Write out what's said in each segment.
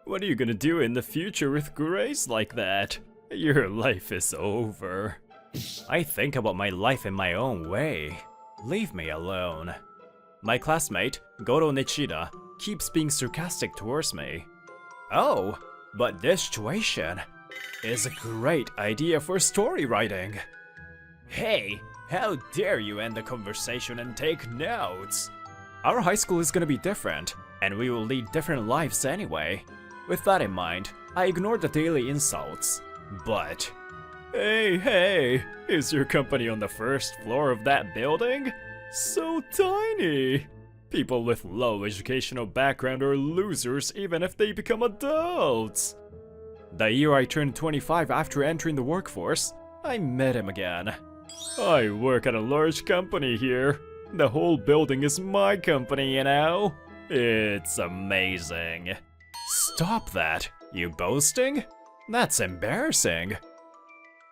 What are you gonna do in the future with grades like that? Your life is over. I think about my life in my own way. Leave me alone. My classmate, Goro Nichida, keeps being sarcastic towards me. Oh, but this situation is a great idea for story writing. Hey, how dare you end the conversation and take notes? Our high school is gonna be different, and we will lead different lives anyway. With that in mind, I ignored the daily insults. But, hey, is your company on the first floor of that building? So tiny! People with low educational background are losers even if they become adults. The year I turned 25 after entering the workforce, I met him again. I work at a large company here. The whole building is my company, you know? It's amazing. Stop that, you boasting? That's embarrassing.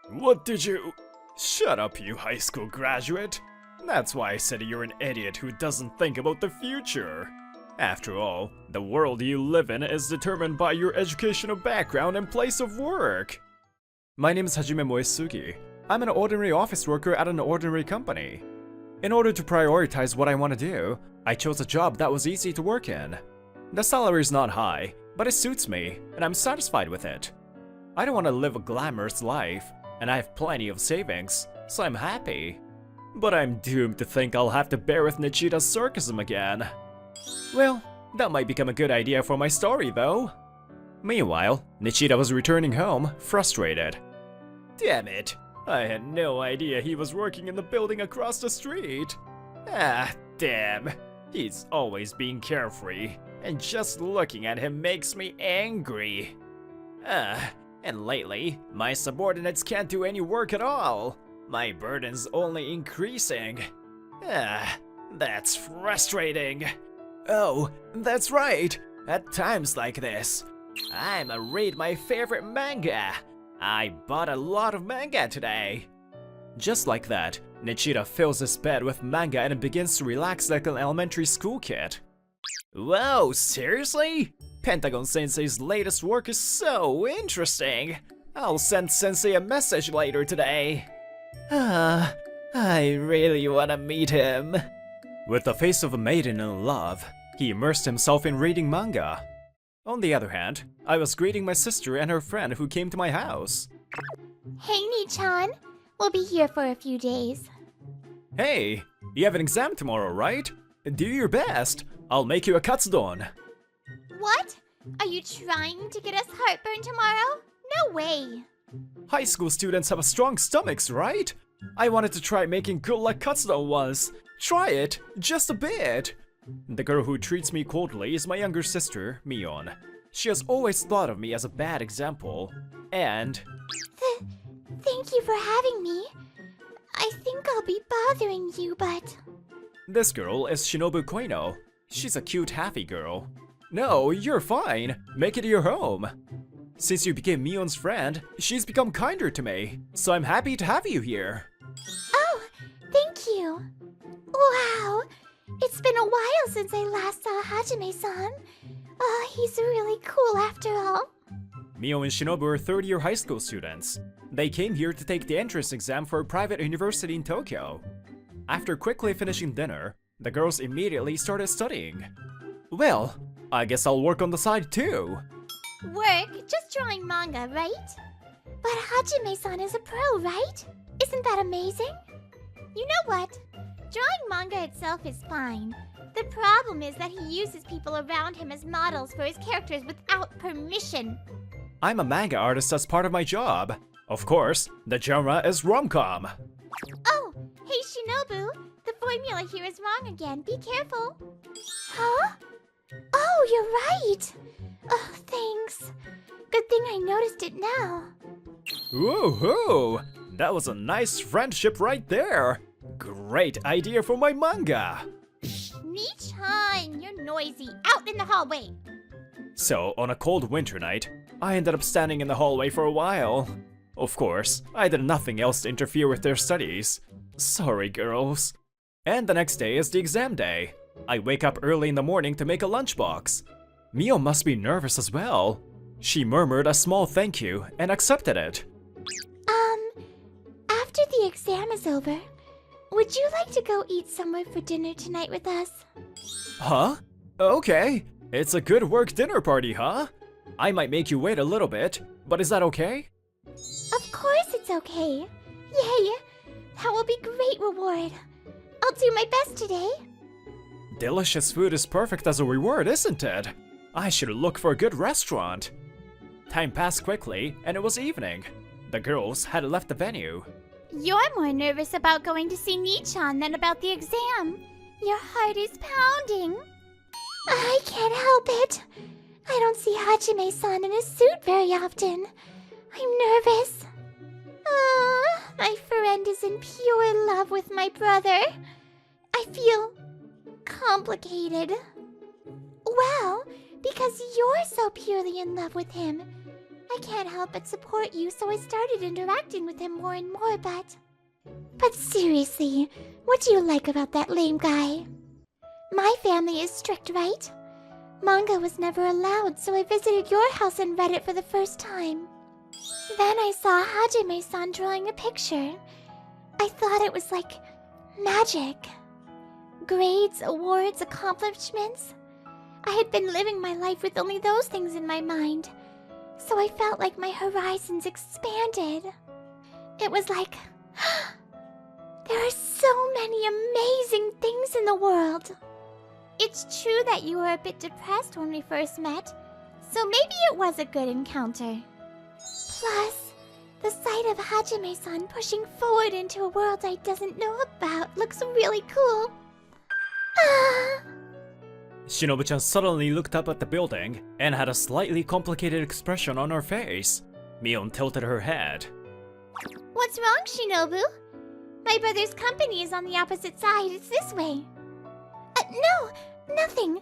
What did you... Shut up, you high school graduate. That's why I said you're an idiot who doesn't think about the future. After all, the world you live in is determined by your educational background and place of work. My name is Hajime Moesugi. I'm an ordinary office worker at an ordinary company. In order to prioritize what I want to do, I chose a job that was easy to work in. The salary is not high, but it suits me, and I'm satisfied with it. I don't want to live a glamorous life, and I have plenty of savings, so I'm happy. But I'm doomed to think I'll have to bear with Nichida's sarcasm again. Well, that might become a good idea for my story, though. Meanwhile, Nichida was returning home, frustrated. Damn it, I had no idea he was working in the building across the street. Ah, damn. He's always being carefree, and just looking at him makes me angry. And lately, my subordinates can't do any work at all. My burden's only increasing. That's frustrating. Oh, that's right. At times like this, I'ma read my favorite manga. I bought a lot of manga today. Just like that, Nichida fills his bed with manga and begins to relax like an elementary school kid. Whoa, seriously? Pentagon Sensei's latest work is so interesting. I'll send Sensei a message later today. I really wanna meet him. With the face of a maiden in love, he immersed himself in reading manga. On the other hand, I was greeting my sister and her friend who came to my house. Hey, Ni-chan. We'll be here for a few days. Hey, you have an exam tomorrow, right? Do your best. I'll make you a katsudon. What? Are you trying to get us heartburn tomorrow? No way. High school students have strong stomachs, right? I wanted to try making good luck katsudon once. Try it, just a bit. The girl who treats me coldly is my younger sister, Mion. She has always thought of me as a bad example, and... Thank you for having me. I think I'll be bothering you, but... This girl is Shinobu Koino. She's a cute halfy girl. No, you're fine. Make it your home. Since you became Mion's friend, she's become kinder to me, so I'm happy to have you here. Oh, thank you. Wow, it's been a while since I last saw Hajime-san. He's really cool after all. Mio and Shinobu are third-year high school students. They came here to take the entrance exam for a private university in Tokyo. After quickly finishing dinner, the girls immediately started studying. Well, I guess I'll work on the side too. Work? Just drawing manga, right? But Hajime-san is a pro, right? Isn't that amazing? You know what? Drawing manga itself is fine. The problem is that he uses people around him as models for his characters without permission. I'm a manga artist as part of my job. Of course, the genre is RomCom. Oh, hey Shinobu, the formula here is wrong again. Be careful. Huh? Oh, you're right. Oh, thanks. Good thing I noticed it now. Woohoo! That was a nice friendship right there. Great idea for my manga. Ni-chan, you're noisy. Out in the hallway. So, on a cold winter night, I ended up standing in the hallway for a while. Of course, I did nothing else to interfere with their studies. Sorry, girls. And the next day is the exam day. I wake up early in the morning to make a lunchbox. Mio must be nervous as well. She murmured a small thank you and accepted it. After the exam is over, would you like to go eat somewhere for dinner tonight with us? Huh? Okay. It's a good work dinner party, huh? I might make you wait a little bit, but is that okay? Of course it's okay. Yay! That will be great reward. I'll do my best today. Delicious food is perfect as a reward, isn't it? I should look for a good restaurant. Time passed quickly, and it was evening. The girls had left the venue. You're more nervous about going to see Nichan than about the exam. Your heart is pounding. I can't help it. I don't see Hajime-san in a suit very often. I'm nervous. My friend is in pure love with my brother. I feel complicated. Well, because you're so purely in love with him, I can't help but support you, so I started interacting with him more and more, But seriously, what do you like about that lame guy? My family is strict, right? Manga was never allowed, so I visited your house and read it for the first time. Then I saw Hajime-san drawing a picture. I thought it was like magic. Grades, awards, accomplishments. I had been living my life with only those things in my mind, so I felt like my horizons expanded. It was like, there are so many amazing things in the world. It's true that you were a bit depressed when we first met, so maybe it was a good encounter. Plus, the sight of Hajime-san pushing forward into a world I doesn't know about looks really cool. Shinobu-chan suddenly looked up at the building and had a slightly complicated expression on her face. Mion tilted her head. What's wrong, Shinobu? My brother's company is on the opposite side. It's this way. No, nothing.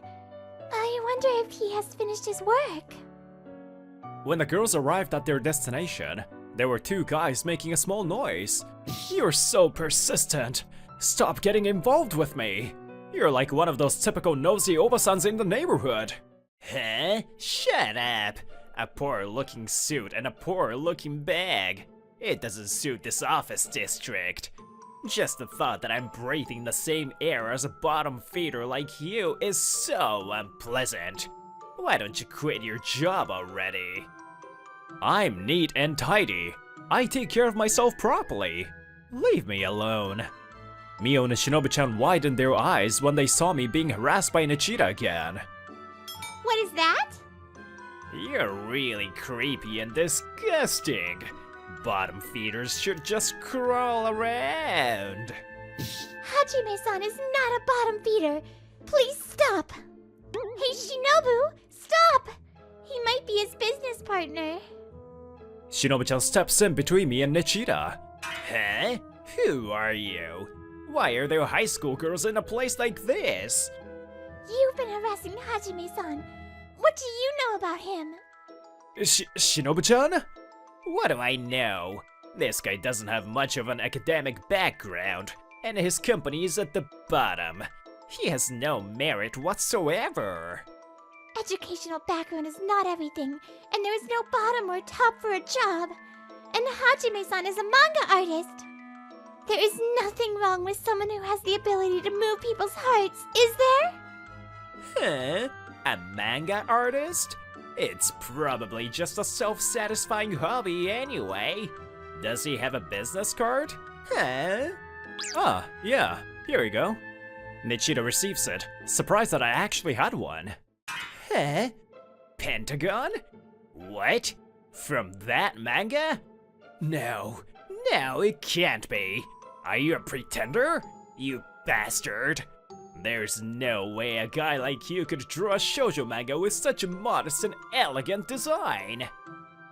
I wonder if he has finished his work. When the girls arrived at their destination, there were two guys making a small noise. You're so persistent. Stop getting involved with me. You're like one of those typical nosy obasans in the neighborhood. Huh? Shut up. A poor-looking suit and a poor-looking bag. It doesn't suit this office district. Just the thought that I'm breathing the same air as a bottom feeder like you is so unpleasant. Why don't you quit your job already? I'm neat and tidy. I take care of myself properly. Leave me alone. Mio and Shinobu-chan widened their eyes when they saw me being harassed by Nichida again. What is that? You're really creepy and disgusting. Bottom feeders should just crawl around. Hajime-san is not a bottom feeder. Please stop. Hey, Shinobu, stop! He might be his business partner. Shinobu-chan steps in between me and Nichida. Huh? Who are you? Why are there high school girls in a place like this? You've been harassing Hajime-san. What do you know about him? Shinobu-chan? What do I know? This guy doesn't have much of an academic background, and his company is at the bottom. He has no merit whatsoever. Educational background is not everything, and there is no bottom or top for a job. And Hajime-san is a manga artist. There is nothing wrong with someone who has the ability to move people's hearts, is there? Huh? A manga artist? It's probably just a self-satisfying hobby anyway. Does he have a business card? Huh? Ah, yeah, here we go. Nichida receives it, surprised that I actually had one. Huh? Pentagon? What? From that manga? No, it can't be. Are you a pretender? You bastard. There's no way a guy like you could draw a shoujo manga with such a modest and elegant design.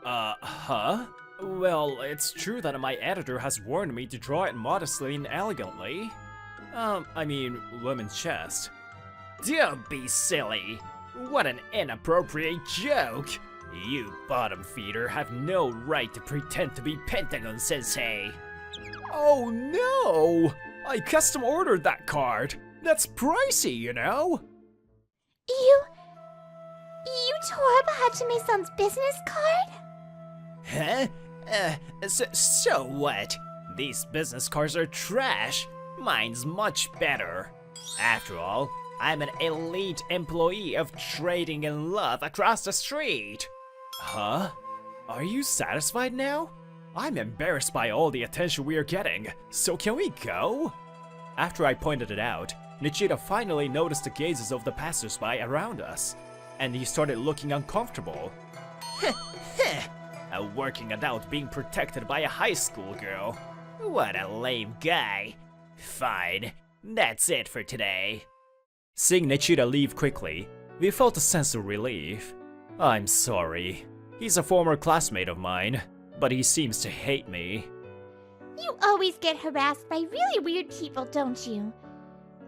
Huh? Well, it's true that my editor has warned me to draw it modestly and elegantly. I mean, women's chest. Don't be silly. What an inappropriate joke. You bottom feeder have no right to pretend to be Pentagon Sensei. Oh no! I custom ordered that card. That's pricey, you know? tore up Hajime-san's business card? Huh? So what? These business cards are trash. Mine's much better. After all, I'm an elite employee of Trading in Love across the street. Huh? Are you satisfied now? I'm embarrassed by all the attention we are getting, so can we go? After I pointed it out, Nichida finally noticed the gazes of the passersby around us, and he started looking uncomfortable. A working adult being protected by a high school girl. What a lame guy. Fine, that's it for today. Seeing Nichida leave quickly, we felt a sense of relief. I'm sorry. He's a former classmate of mine, but he seems to hate me. You always get harassed by really weird people, don't you?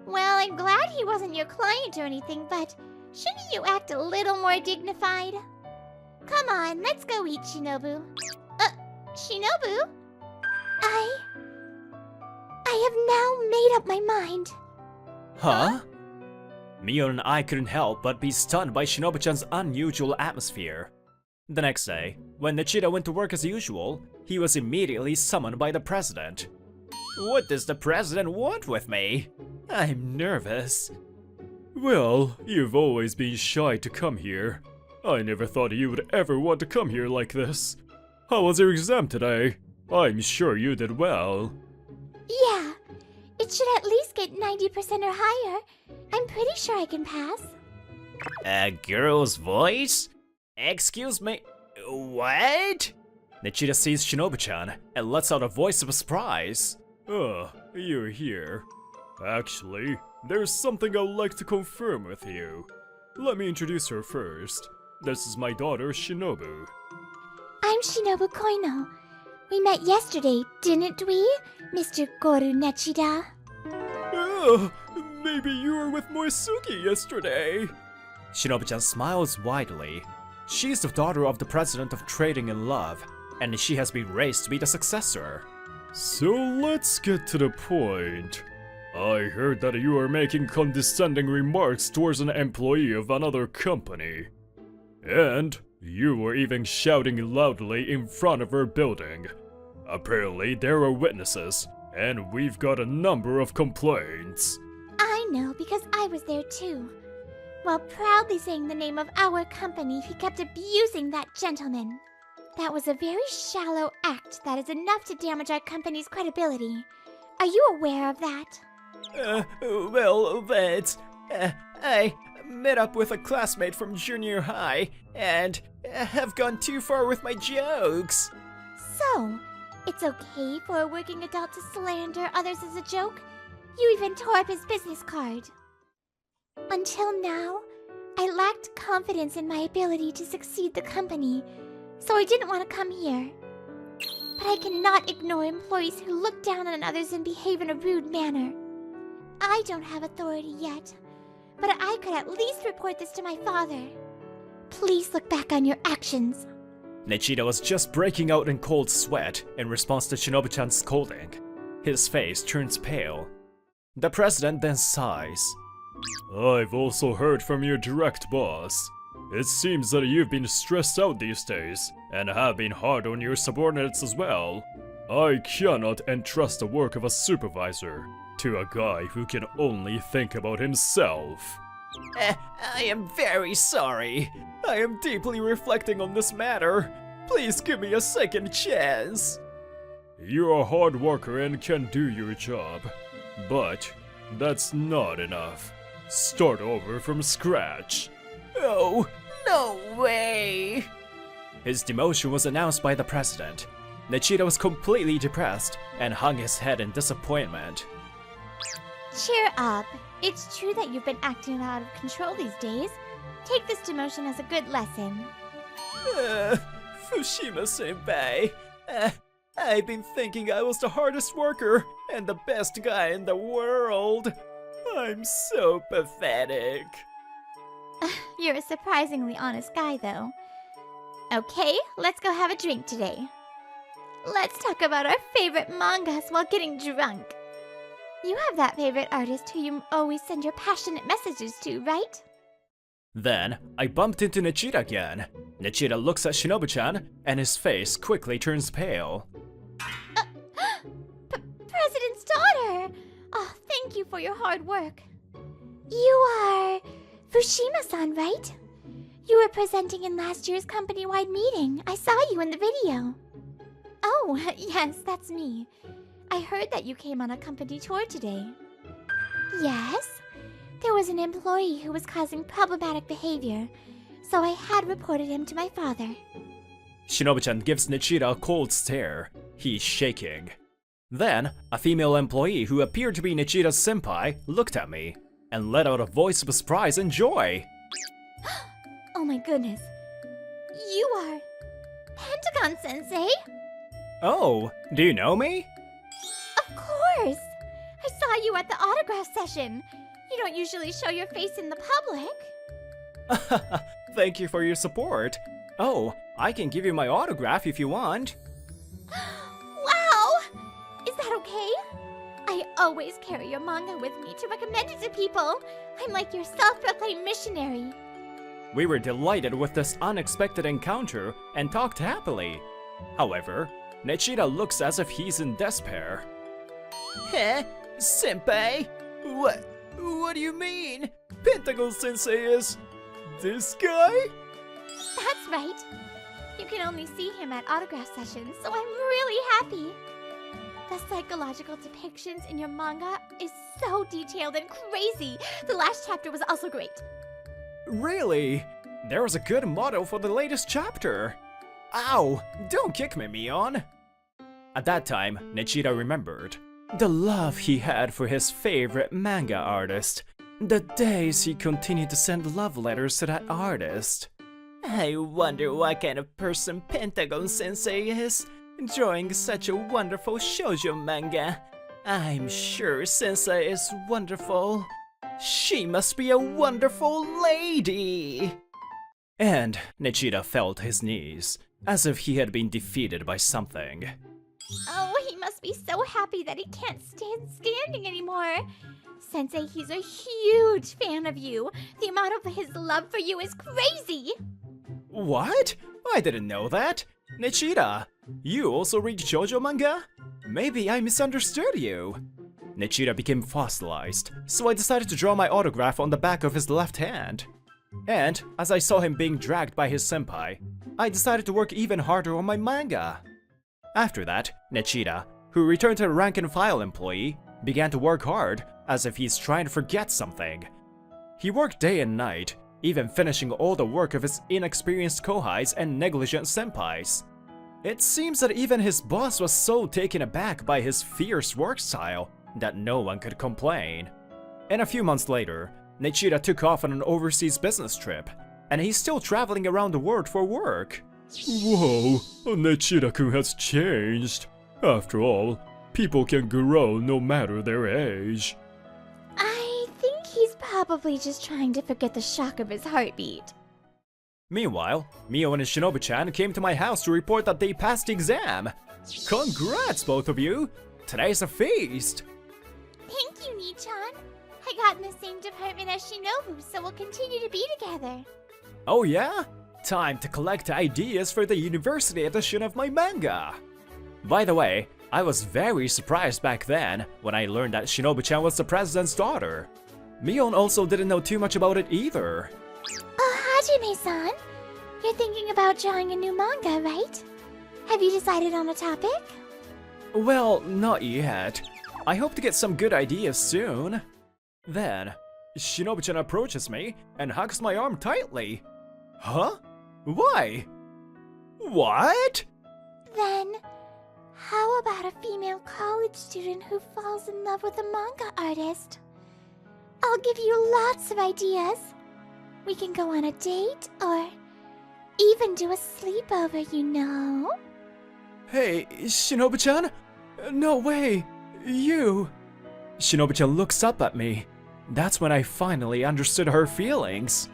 Well, I'm glad he wasn't your client or anything, but shouldn't you act a little more dignified? Come on, let's go eat, Shinobu. Shinobu? I have now made up my mind. Huh? Mio and I couldn't help but be stunned by Shinobu-chan's unusual atmosphere. The next day, when Nichida went to work as usual, he was immediately summoned by the president. What does the president want with me? I'm nervous. Well, you've always been shy to come here. I never thought you would ever want to come here like this. How was your exam today? I'm sure you did well. Yeah, it should at least get 90% or higher. I'm pretty sure I can pass. A girl's voice? Excuse me, what? Nichida sees Shinobu-chan and lets out a voice of surprise. You're here. Actually, there's something I'd like to confirm with you. Let me introduce her first. This is my daughter, Shinobu. I'm Shinobu Koino. We met yesterday, didn't we, Mr. Goru Nichida? Maybe you were with Moisuke yesterday. Shinobu-chan smiles widely. She's the daughter of the president of Trading in Love, and she has been raised to be the successor. So let's get to the point. I heard that you are making condescending remarks towards an employee of another company. And you were even shouting loudly in front of her building. Apparently there are witnesses, and we've got a number of complaints. I know, because I was there too. While proudly saying the name of our company, he kept abusing that gentleman. That was a very shallow act that is enough to damage our company's credibility. Are you aware of that? I met up with a classmate from junior high, and have gone too far with my jokes. So, it's okay for a working adult to slander others as a joke? You even tore up his business card. Until now, I lacked confidence in my ability to succeed the company, so I didn't want to come here. But I cannot ignore employees who look down on others and behave in a rude manner. I don't have authority yet, but I could at least report this to my father. Please look back on your actions. Nichida was just breaking out in cold sweat in response to Shinobu-chan's scolding. His face turns pale. The president then sighs. I've also heard from your direct boss. It seems that you've been stressed out these days, and have been hard on your subordinates as well. I cannot entrust the work of a supervisor to a guy who can only think about himself. I am very sorry. I am deeply reflecting on this matter. Please give me a second chance. You're a hard worker and can do your job, but that's not enough. Start over from scratch. Oh, no way! His demotion was announced by the president. Nichida was completely depressed and hung his head in disappointment. Cheer up. It's true that you've been acting out of control these days. Take this demotion as a good lesson. Fushima-senpai. I've been thinking I was the hardest worker and the best guy in the world. I'm so pathetic. You're a surprisingly honest guy, though. Okay, let's go have a drink today. Let's talk about our favorite mangas while getting drunk. You have that favorite artist who you always send your passionate messages to, right? Then, I bumped into Nichida again. Nichida looks at Shinobu-chan, and his face quickly turns pale. President's daughter! Oh, thank you for your hard work. You are Fushima-san, right? You were presenting in last year's company-wide meeting. I saw you in the video. Oh, yes, that's me. I heard that you came on a company tour today. Yes? There was an employee who was causing problematic behavior, so I had reported him to my father. Shinobu-chan gives Nichida a cold stare. He's shaking. Then, a female employee who appeared to be Nichida's senpai looked at me and let out a voice of surprise and joy. Oh my goodness. You are Pentagon-sensei? Oh, do you know me? Of course! I saw you at the autograph session. You don't usually show your face in the public. Thank you for your support. Oh, I can give you my autograph if you want. Wow! Is that okay? I always carry your manga with me to recommend it to people. I'm like your self-proclaimed missionary. We were delighted with this unexpected encounter and talked happily. However, Nichida looks as if he's in despair. Heh? Senpai? What do you mean? Pentagon-sensei is... this guy? That's right. You can only see him at autograph sessions, so I'm really happy. The psychological depictions in your manga is so detailed and crazy. The last chapter was also great. Really? There was a good motto for the latest chapter. Ow! Don't kick me, Mion! At that time, Nichida remembered the love he had for his favorite manga artist. The days he continued to send love letters to that artist. I wonder what kind of person Pentagon-sensei is, drawing such a wonderful shoujo manga. I'm sure Sensei is wonderful. She must be a wonderful lady! And Nichida felt his knees, as if he had been defeated by something. Oh, he must be so happy that he can't stand standing anymore. Sensei, he's a huge fan of you. The amount of his love for you is crazy. What? I didn't know that. Nichida, you also read shoujo manga? Maybe I misunderstood you. Nichida became fossilized, so I decided to draw my autograph on the back of his left hand. And, as I saw him being dragged by his senpai, I decided to work even harder on my manga. After that, Nichida, who returned to a rank-and-file employee, began to work hard, as if he's trying to forget something. He worked day and night, even finishing all the work of his inexperienced kohais and negligent senpais. It seems that even his boss was so taken aback by his fierce work style that no one could complain. And a few months later, Nichida took off on an overseas business trip, and he's still traveling around the world for work. Whoa, Nichida-kun has changed. After all, people can grow no matter their age. I think he's probably just trying to forget the shock of his heartbeat. Meanwhile, Mio and Shinobu-chan came to my house to report that they passed the exam. Congrats, both of you! Today's a feast! Thank you, Nii-chan. I got in the same department as Shinobu, so we'll continue to be together. Oh yeah? Time to collect ideas for the university edition of my manga! By the way, I was very surprised back then when I learned that Shinobu-chan was the president's daughter. Mion also didn't know too much about it either. Oh, Hajime-san, you're thinking about drawing a new manga, right? Have you decided on a topic? Well, not yet. I hope to get some good ideas soon. Then, Shinobu-chan approaches me and hugs my arm tightly. Huh? Why? What? Then, how about a female college student who falls in love with a manga artist? I'll give you lots of ideas. We can go on a date or even do a sleepover, you know? Hey, Shinobu-chan? No way! You! Shinobu-chan looks up at me. That's when I finally understood her feelings.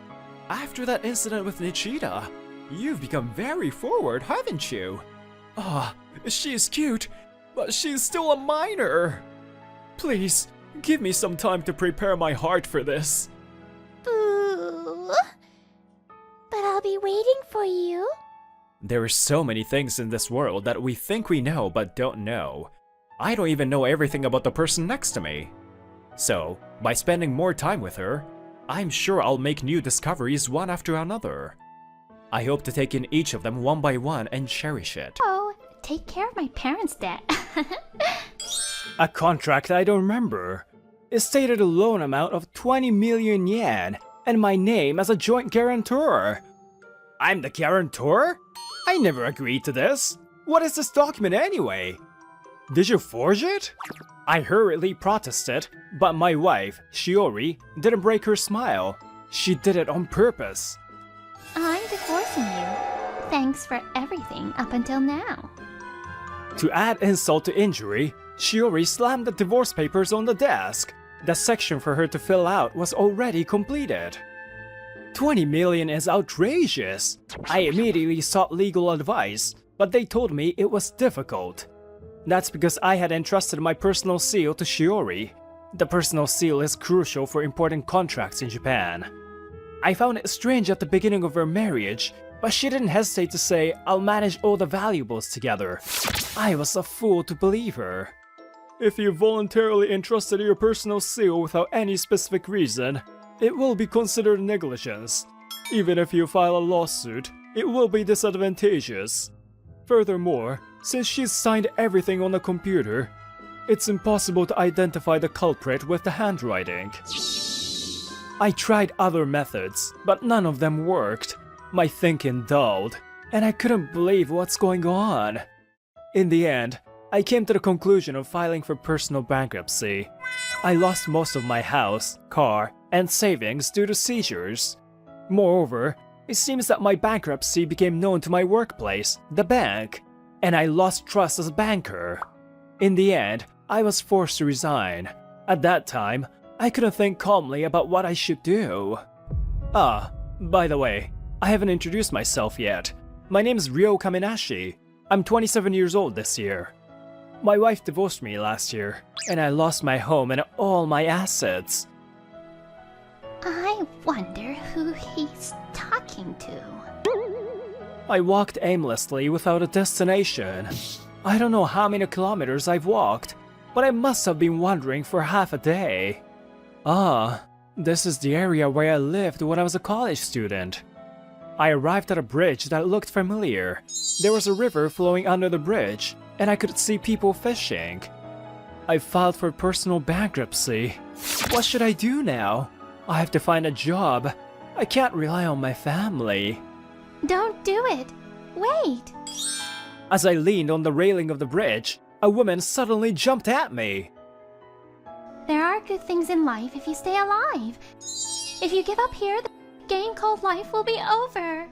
After that incident with Nichida, you've become very forward, haven't you? Ah, she's cute, but she's still a minor. Please, give me some time to prepare my heart for this. Boo! But I'll be waiting for you. There are so many things in this world that we think we know but don't know. I don't even know everything about the person next to me. So, by spending more time with her, I'm sure I'll make new discoveries one after another. I hope to take in each of them one by one and cherish it. Oh, take care of my parents' debt. A contract I don't remember. It stated a loan amount of 20 million yen and my name as a joint guarantor. I'm the guarantor? I never agreed to this. What is this document anyway? Did you forge it? I hurriedly protested, but my wife, Shiori, didn't break her smile. She did it on purpose. I'm divorcing you. Thanks for everything up until now. To add insult to injury, Shiori slammed the divorce papers on the desk. The section for her to fill out was already completed. 20 million is outrageous. I immediately sought legal advice, but they told me it was difficult. That's because I had entrusted my personal seal to Shiori. The personal seal is crucial for important contracts in Japan. I found it strange at the beginning of our marriage, but she didn't hesitate to say, "I'll manage all the valuables together." I was a fool to believe her. If you voluntarily entrusted your personal seal without any specific reason, it will be considered negligence. Even if you file a lawsuit, it will be disadvantageous. Furthermore, since she's signed everything on the computer, it's impossible to identify the culprit with the handwriting. I tried other methods, but none of them worked. My thinking dulled, and I couldn't believe what's going on. In the end, I came to the conclusion of filing for personal bankruptcy. I lost most of my house, car, and savings due to seizures. Moreover, it seems that my bankruptcy became known to my workplace, the bank, and I lost trust as a banker. In the end, I was forced to resign. At that time, I couldn't think calmly about what I should do. Ah, by the way, I haven't introduced myself yet. My name is Ryo Kaminashi. I'm 27 years old this year. My wife divorced me last year, and I lost my home and all my assets. I wonder who he's talking to. I walked aimlessly without a destination. I don't know how many kilometers I've walked, but I must have been wandering for half a day. Ah, this is the area where I lived when I was a college student. I arrived at a bridge that looked familiar. There was a river flowing under the bridge, and I could see people fishing. I filed for personal bankruptcy. What should I do now? I have to find a job. I can't rely on my family. Don't do it. Wait. As I leaned on the railing of the bridge, a woman suddenly jumped at me. There are good things in life if you stay alive. If you give up here, the game called life will be over.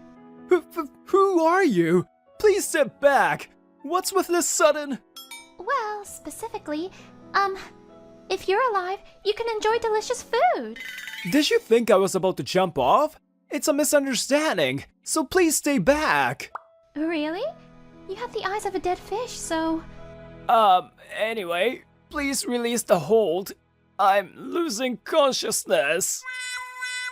Who are you? Please step back. What's with this sudden... Well, specifically, if you're alive, you can enjoy delicious food. Did you think I was about to jump off? It's a misunderstanding, so please stay back. Really? You have the eyes of a dead fish, so... Anyway, please release the hold. I'm losing consciousness.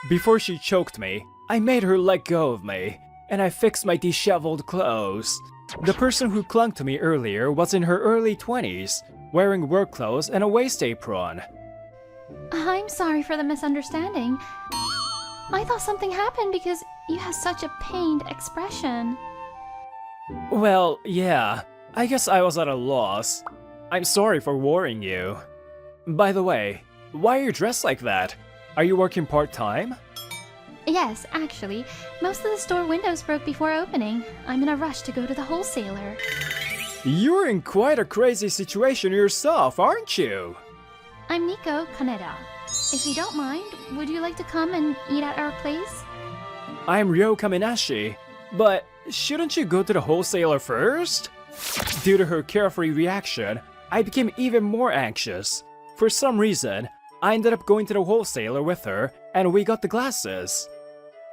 Before she choked me, I made her let go of me, and I fixed my disheveled clothes. The person who clung to me earlier was in her early 20s, wearing work clothes and a waist apron. I'm sorry for the misunderstanding. I thought something happened because you have such a pained expression. Well, yeah, I guess I was at a loss. I'm sorry for worrying you. By the way, why are you dressed like that? Are you working part-time? Yes, actually. Most of the store windows broke before opening. I'm in a rush to go to the wholesaler. You're in quite a crazy situation yourself, aren't you? I'm Nico Kaneda. If you don't mind, would you like to come and eat at our place? I'm Ryo Kaminashi, but shouldn't you go to the wholesaler first? Due to her carefree reaction, I became even more anxious. For some reason, I ended up going to the wholesaler with her, and we got the glasses.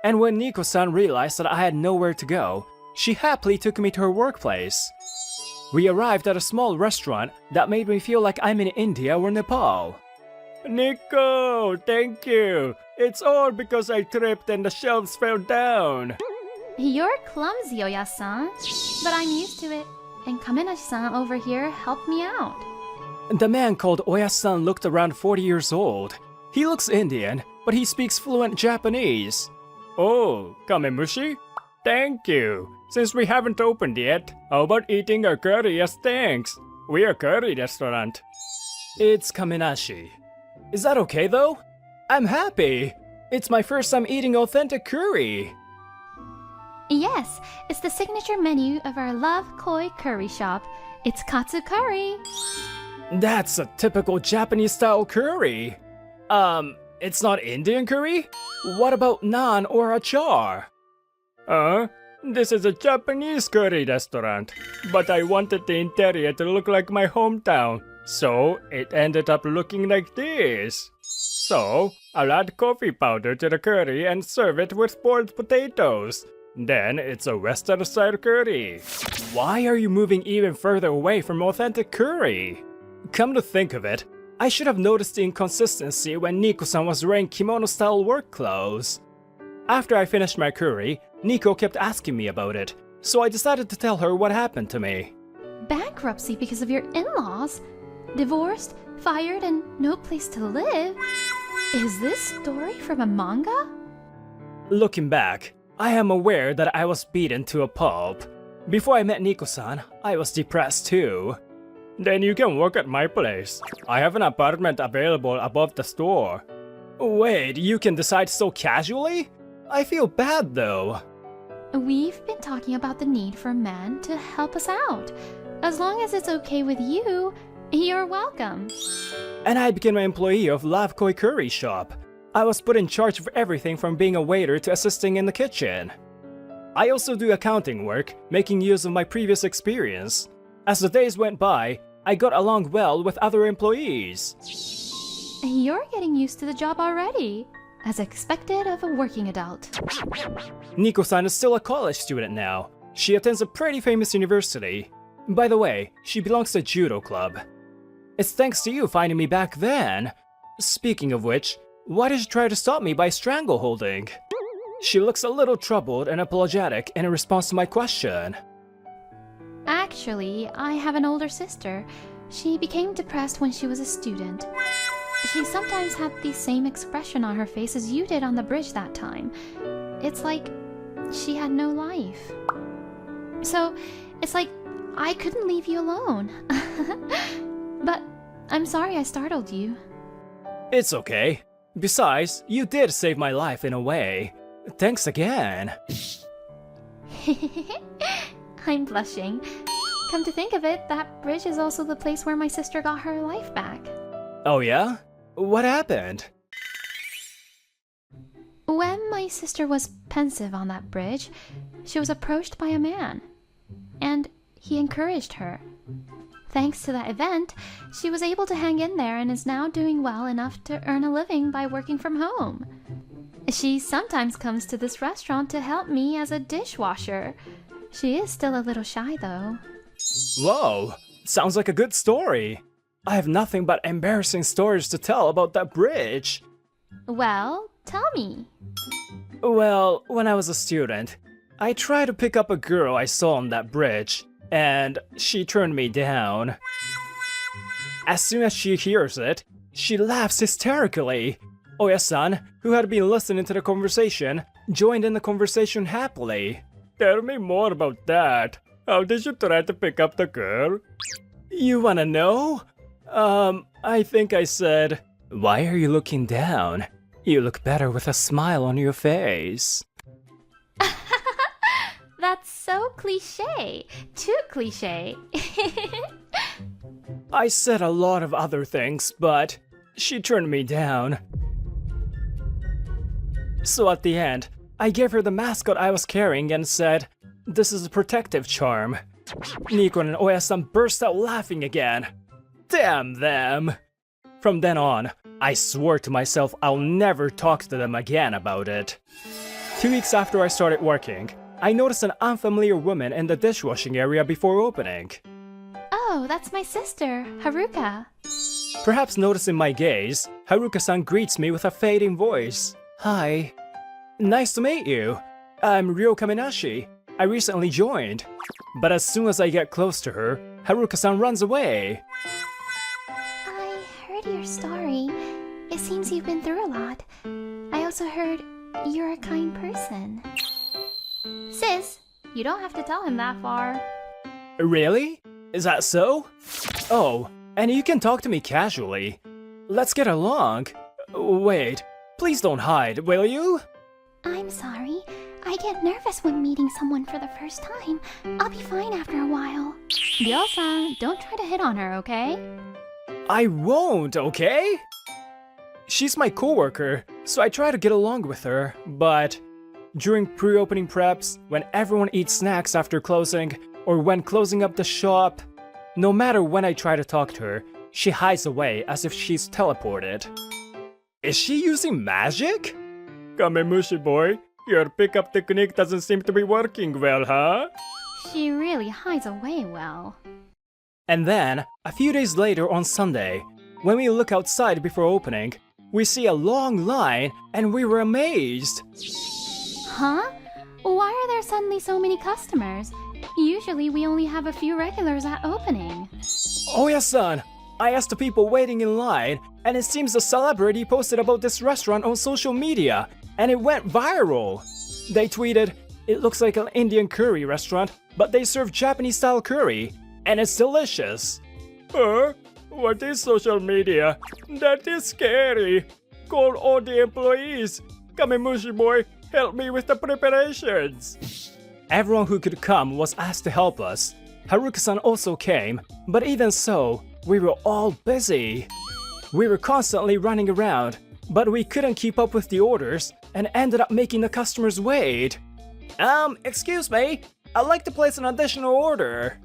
And when Nico-san realized that I had nowhere to go, she happily took me to her workplace. We arrived at a small restaurant that made me feel like I'm in India or Nepal. Nico, thank you. It's all because I tripped and the shelves fell down. You're clumsy, Oya-san, but I'm used to it. And Kamenashi-san over here helped me out. The man called Oya-san looked around 40 years old. He looks Indian, but he speaks fluent Japanese. Oh, Kamemushi? Thank you. Since we haven't opened yet, how about eating our curry as thanks? We're a curry restaurant. It's Kamenashi. Is that okay though? I'm happy. It's my first time eating authentic curry. Yes, it's the signature menu of our Love Koi curry shop. It's katsu curry. That's a typical Japanese style curry. It's not Indian curry? What about naan or achar? This is a Japanese curry restaurant, but I wanted the interior to look like my hometown, so it ended up looking like this. So, I'll add coffee powder to the curry and serve it with boiled potatoes. Then it's a Western style curry. Why are you moving even further away from authentic curry? Come to think of it, I should have noticed the inconsistency when Nico-san was wearing kimono-style work clothes. After I finished my curry, Nico kept asking me about it, so I decided to tell her what happened to me. Bankruptcy because of your in-laws? Divorced, fired, and no place to live? Is this story from a manga? Looking back, I am aware that I was beaten to a pulp. Before I met Nico-san, I was depressed too. Then you can work at my place. I have an apartment available above the store. Wait, you can decide so casually? I feel bad though. We've been talking about the need for men to help us out. As long as it's okay with you, you're welcome. And I became an employee of Love Koi Curry Shop. I was put in charge of everything from being a waiter to assisting in the kitchen. I also do accounting work, making use of my previous experience. As the days went by, I got along well with other employees. You're getting used to the job already, as expected of a working adult. Nico-san is still a college student now. She attends a pretty famous university. By the way, she belongs to a judo club. It's thanks to you finding me back then. Speaking of which, why did you try to stop me by strangleholding? She looks a little troubled and apologetic in response to my question. Actually, I have an older sister. She became depressed when she was a student. She sometimes had the same expression on her face as you did on the bridge that time. It's like she had no life. So, it's like I couldn't leave you alone. But I'm sorry I startled you. It's okay. Besides, you did save my life in a way. Thanks again. I'm blushing. Come to think of it, that bridge is also the place where my sister got her life back. Oh yeah? What happened? When my sister was pensive on that bridge, she was approached by a man. And he encouraged her. Thanks to that event, she was able to hang in there and is now doing well enough to earn a living by working from home. She sometimes comes to this restaurant to help me as a dishwasher. She is still a little shy though. Whoa, sounds like a good story. I have nothing but embarrassing stories to tell about that bridge. Well, tell me. Well, when I was a student, I tried to pick up a girl I saw on that bridge, and she turned me down. As soon as she hears it, she laughs hysterically. Oya-san, who had been listening to the conversation, joined in the conversation happily. Tell me more about that. How did you try to pick up the girl? You wanna know? I think I said, "Why are you looking down? You look better with a smile on your face." That's so cliche. Too cliche. I said a lot of other things, but she turned me down. So at the end, I gave her the mascot I was carrying and said, "This is a protective charm." Nico and Oya-san burst out laughing again. Damn them! From then on, I swore to myself I'll never talk to them again about it. 2 weeks after I started working, I noticed an unfamiliar woman in the dishwashing area before opening. Oh, that's my sister, Haruka. Perhaps noticing my gaze, Haruka-san greets me with a fading voice. Hi. Nice to meet you. I'm Ryo Kaminashi. I recently joined. But as soon as I get close to her, Haruka-san runs away. I heard your story. It seems you've been through a lot. I also heard you're a kind person. Sis, you don't have to tell him that far. Really? Is that so? Oh, and you can talk to me casually. Let's get along. Wait, please don't hide, will you? I'm sorry. I get nervous when meeting someone for the first time. I'll be fine after a while. Ryo-san, don't try to hit on her, okay? I won't, okay? She's my coworker, so I try to get along with her, but during pre-opening preps, when everyone eats snacks after closing, or when closing up the shop, no matter when I try to talk to her, she hides away as if she's teleported. Is she using magic? Kamemushi boy, your pickup technique doesn't seem to be working well, huh? She really hides away well. And then, a few days later on Sunday, when we look outside before opening, we see a long line and we were amazed. Huh? Why are there suddenly so many customers? Usually we only have a few regulars at opening. Oya-san, I asked the people waiting in line, and it seems a celebrity posted about this restaurant on social media, and it went viral. They tweeted, "It looks like an Indian curry restaurant, but they serve Japanese-style curry, and it's delicious." What is social media? That is scary. Call all the employees. Kamemushi boy, help me with the preparations. Everyone who could come was asked to help us. Haruka-san also came, but even so, we were all busy. We were constantly running around, but we couldn't keep up with the orders and ended up making the customers wait. Excuse me, I'd like to place an additional order.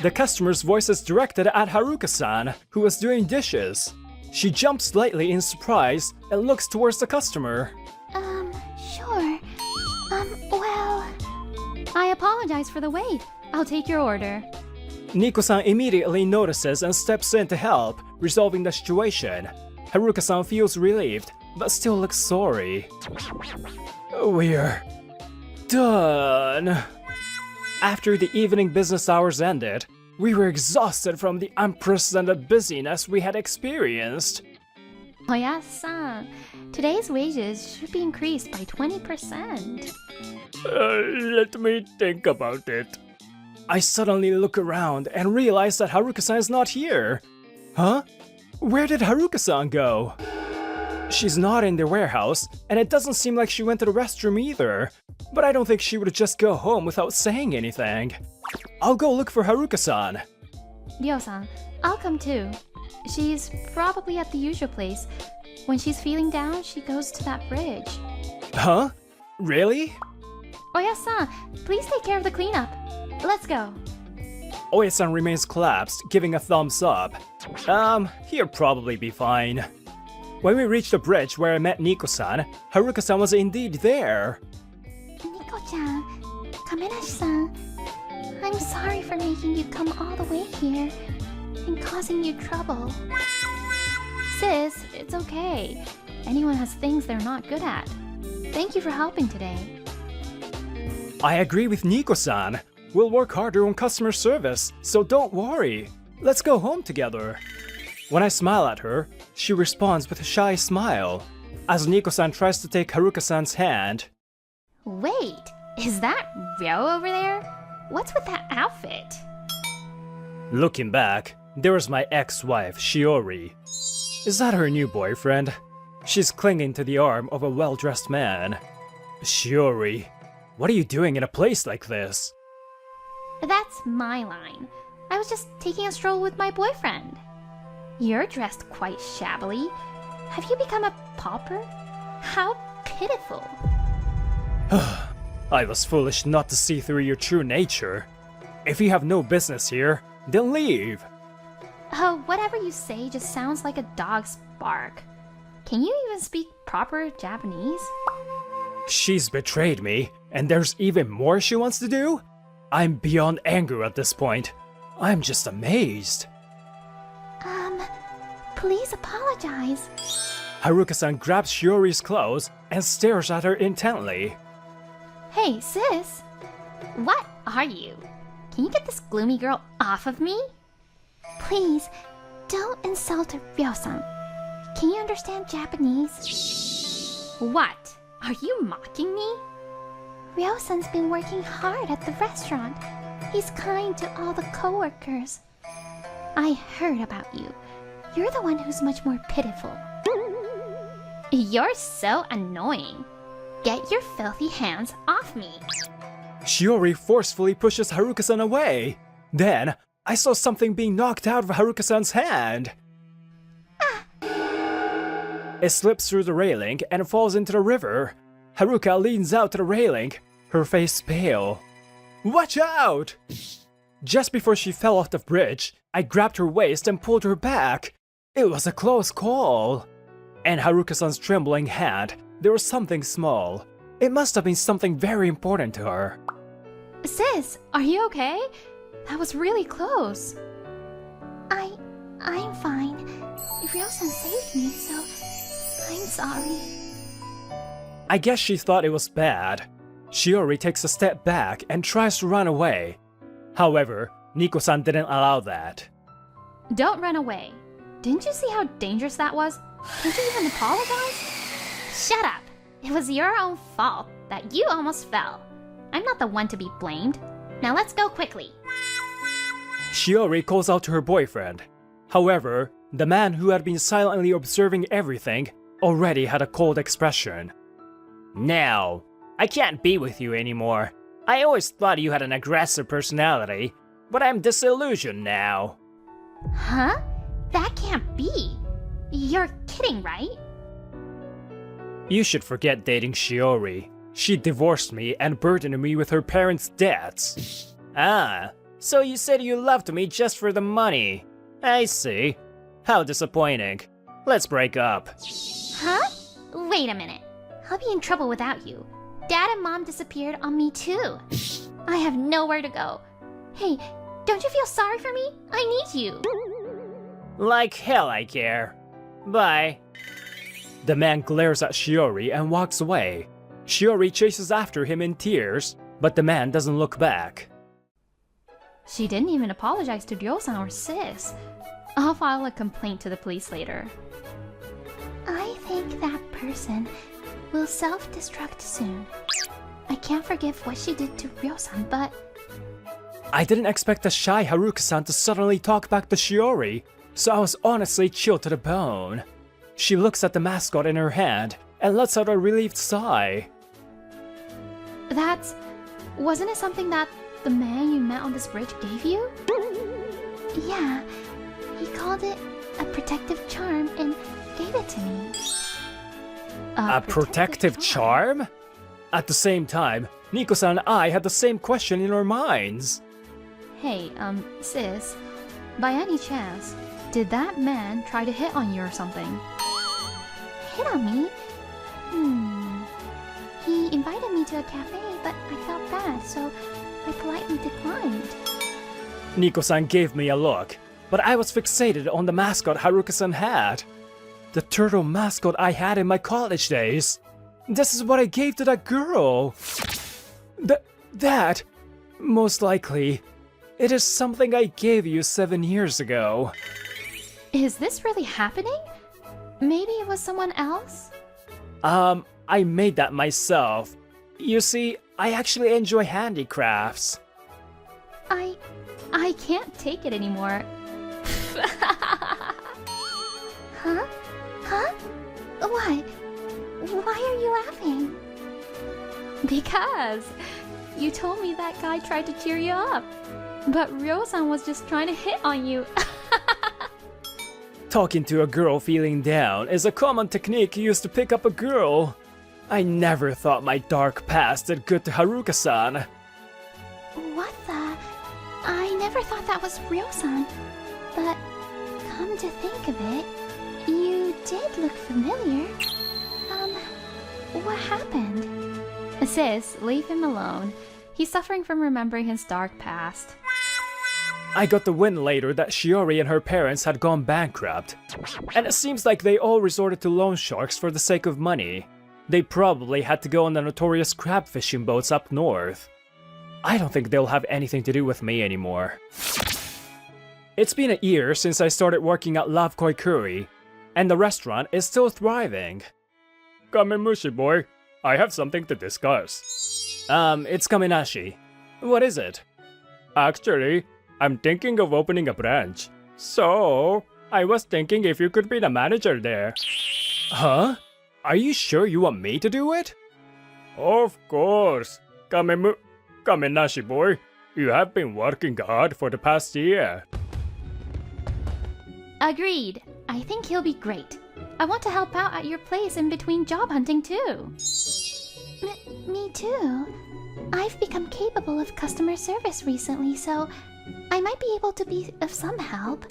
The customer's voice is directed at Haruka-san, who was doing dishes. She jumps slightly in surprise and looks towards the customer. Sure. Well... I apologize for the wait. I'll take your order. Nico-san immediately notices and steps in to help, resolving the situation. Haruka-san feels relieved, but still looks sorry. We're done. After the evening business hours ended, we were exhausted from the unprecedented busyness we had experienced. Oya-san, today's wages should be increased by 20%. Let me think about it. I suddenly look around and realize that Haruka-san is not here. Huh? Where did Haruka-san go? She's not in the warehouse, and it doesn't seem like she went to the restroom either. But I don't think she would just go home without saying anything. I'll go look for Haruka-san. Ryo-san, I'll come too. She's probably at the usual place. When she's feeling down, she goes to that bridge. Huh? Really? Oya-san, please take care of the cleanup. Let's go. Oya-san remains collapsed, giving a thumbs up. He'll probably be fine. When we reached the bridge where I met Nico-san, Haruka-san was indeed there. Nico-chan, Kaminashi-san, I'm sorry for making you come all the way here and causing you trouble. Sis, it's okay. Anyone has things they're not good at. Thank you for helping today. I agree with Nico-san. We'll work harder on customer service, so don't worry. Let's go home together. When I smile at her, she responds with a shy smile, as Nico-san tries to take Haruka-san's hand. Wait, is that Ryo over there? What's with that outfit? Looking back, there was my ex-wife, Shiori. Is that her new boyfriend? She's clinging to the arm of a well-dressed man. Shiori, what are you doing in a place like this? That's my line. I was just taking a stroll with my boyfriend. You're dressed quite shabbily. Have you become a pauper? How pitiful. I was foolish not to see through your true nature. If you have no business here, then leave. Oh, whatever you say just sounds like a dog's bark. Can you even speak proper Japanese? She's betrayed me, and there's even more she wants to do? I'm beyond anger at this point. I'm just amazed. Please apologize. Haruka-san grabs Shiori's clothes and stares at her intently. Hey, sis! What are you? Can you get this gloomy girl off of me? Please, don't insult Ryo-san. Can you understand Japanese? What? Are you mocking me? Ryo-san's been working hard at the restaurant. He's kind to all the coworkers. I heard about you. You're the one who's much more pitiful. You're so annoying. Get your filthy hands off me. Shiori forcefully pushes Haruka-san away. Then, I saw something being knocked out of Haruka-san's hand. It slips through the railing and falls into the river. Haruka leans out to the railing, her face pale. Watch out! Just before she fell off the bridge, I grabbed her waist and pulled her back. It was a close call. In Haruka-san's trembling hand, there was something small. It must have been something very important to her. Sis, are you okay? That was really close. I'm fine. Ryo-san saved me, so I'm sorry. I guess she thought it was bad. Shiori takes a step back and tries to run away. However, Nico-san didn't allow that. Don't run away. Didn't you see how dangerous that was? Can't you even apologize? Shut up! It was your own fault that you almost fell. I'm not the one to be blamed. Now let's go quickly. Shiori calls out to her boyfriend. However, the man who had been silently observing everything already had a cold expression. Now, I can't be with you anymore. I always thought you had an aggressive personality, but I'm disillusioned now. Huh? That can't be. You're kidding, right? You should forget dating Shiori. She divorced me and burdened me with her parents' debts. Ah, so you said you loved me just for the money. I see. How disappointing. Let's break up. Huh? Wait a minute. I'll be in trouble without you. Dad and Mom disappeared on me too. I have nowhere to go. Hey, don't you feel sorry for me? I need you. Like hell I care. Bye. The man glares at Shiori and walks away. Shiori chases after him in tears, but the man doesn't look back. She didn't even apologize to Ryo-san or sis. I'll file a complaint to the police later. I think that person will self-destruct soon. I can't forgive what she did to Ryo-san, but... I didn't expect the shy Haruka-san to suddenly talk back to Shiori, so I was honestly chilled to the bone. She looks at the mascot in her hand and lets out a relieved sigh. Wasn't it something that the man you met on this bridge gave you? Yeah, he called it a protective charm and gave it to me. A protective charm? At the same time, Nico-san and I had the same question in our minds. Hey, sis, by any chance, did that man try to hit on you or something? Hit on me? He invited me to a cafe, but I felt bad, so I politely declined. Nico-san gave me a look, but I was fixated on the mascot Haruka-san had. The turtle mascot I had in my college days. This is what I gave to that girl. That, most likely, it is something I gave you 7 years ago. Is this really happening? Maybe it was someone else? I made that myself. You see, I actually enjoy handicrafts. I can't take it anymore. Huh? Huh? What? Why are you laughing? Because you told me that guy tried to cheer you up, but Ryo-san was just trying to hit on you. Talking to a girl feeling down is a common technique used to pick up a girl. I never thought my dark past did good to Haruka-san. What the? I never thought that was Ryo-san. But come to think of it, you did look familiar. What happened? Sis, leave him alone. He's suffering from remembering his dark past. I got the wind later that Shiori and her parents had gone bankrupt, and it seems like they all resorted to loan sharks for the sake of money. They probably had to go on the notorious crab fishing boats up north. I don't think they'll have anything to do with me anymore. It's been a year since I started working at Love Koi Curry, and the restaurant is still thriving. Kamemushi boy, I have something to discuss. It's Kaminashi. What is it? Actually, I'm thinking of opening a branch. So, I was thinking if you could be the manager there. Huh? Are you sure you want me to do it? Of course. Kaminashi boy, you have been working hard for the past year. Agreed. I think he'll be great. I want to help out at your place in between job hunting too. Me too. I've become capable of customer service recently, so I might be able to be of some help.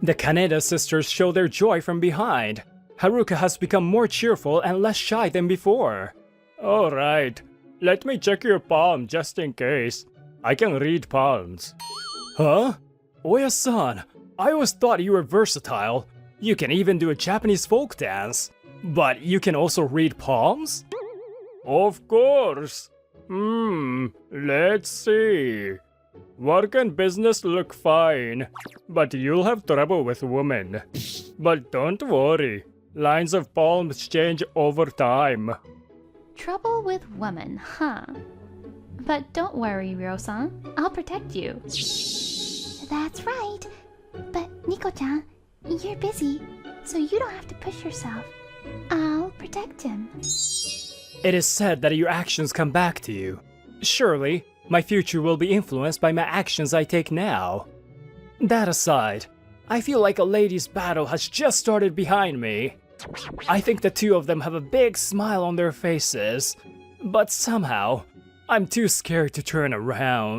The Kaneda sisters show their joy from behind. Haruka has become more cheerful and less shy than before. Alright, let me check your palm just in case. I can read palms. Huh? Oya-san, I always thought you were versatile. You can even do a Japanese folk dance. But you can also read palms? Of course. Let's see. Work and business look fine, but you'll have trouble with women. But don't worry, lines of palms change over time. Trouble with women, huh? But don't worry, Ryo-san. I'll protect you. That's right. But Nico-chan, you're busy, so you don't have to push yourself. I'll protect him. It is said that your actions come back to you. Surely, my future will be influenced by my actions I take now. That aside, I feel like a ladies' battle has just started behind me. I think the two of them have a big smile on their faces, but somehow, I'm too scared to turn around.